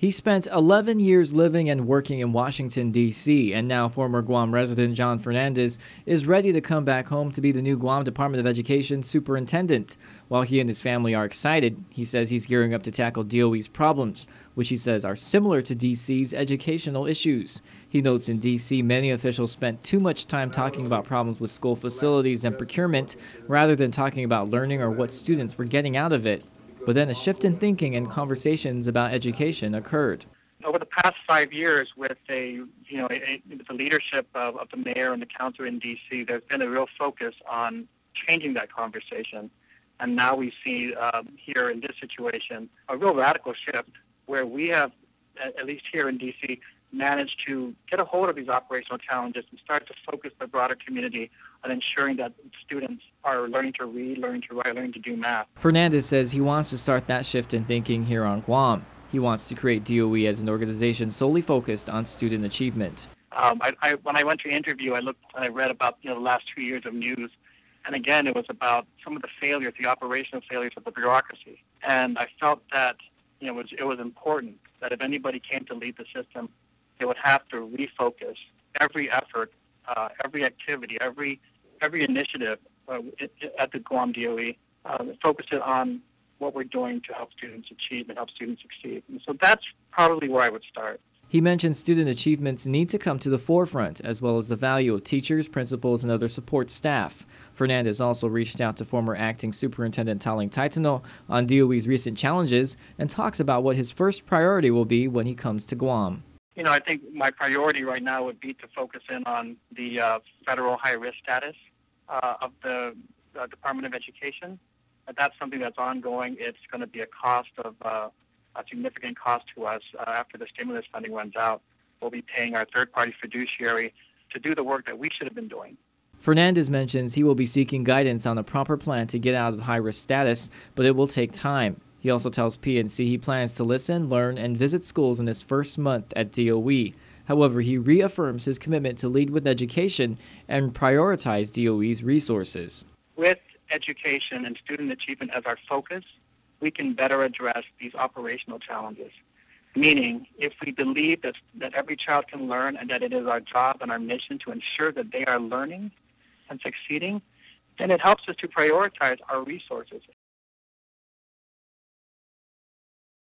He spent 11 years living and working in Washington, D.C., and now former Guam resident John Fernandez is ready to come back home to be the new Guam Department of Education superintendent. While he and his family are excited, he says he's gearing up to tackle DOE's problems, which he says are similar to D.C.'s educational issues. He notes in D.C. many officials spent too much time talking about problems with school facilities and procurement rather than talking about learning or what students were getting out of it. But then a shift in thinking and conversations about education occurred. Over the past 5 years, with the leadership of the mayor and the council in D.C., there's been a real focus on changing that conversation. And now we see here in this situation a real radical shift where we have, at least here in D.C., managed to get a hold of these operational challenges and start to focus the broader community on ensuring that students are learning to read, learning to write, learning to do math. Fernandez says he wants to start that shift in thinking here on Guam. He wants to create DOE as an organization solely focused on student achievement. When I went to interview, I looked and I read about the last 2 years of news. And again, it was about some of the failures, the operational failures of the bureaucracy. And I felt that it was important that if anybody came to lead the system, they would have to refocus every effort, every activity, every initiative at the Guam DOE, focus it on what we're doing to help students achieve and help students succeed. And so that's probably where I would start. He mentioned student achievements need to come to the forefront, as well as the value of teachers, principals, and other support staff. Fernandez also reached out to former acting superintendent Taling Taitano on DOE's recent challenges and talks about what his first priority will be when he comes to Guam. I think my priority right now would be to focus in on the federal high-risk status of the Department of Education. That's something that's ongoing. It's going to be a significant cost to us after the stimulus funding runs out. We'll be paying our third-party fiduciary to do the work that we should have been doing. Fernandez mentions he will be seeking guidance on a proper plan to get out of the high-risk status, but it will take time. He also tells PNC he plans to listen, learn, and visit schools in his first month at DOE. However, he reaffirms his commitment to lead with education and prioritize DOE's resources. With education and student achievement as our focus, we can better address these operational challenges. Meaning, if we believe that every child can learn and that it is our job and our mission to ensure that they are learning and succeeding, then it helps us to prioritize our resources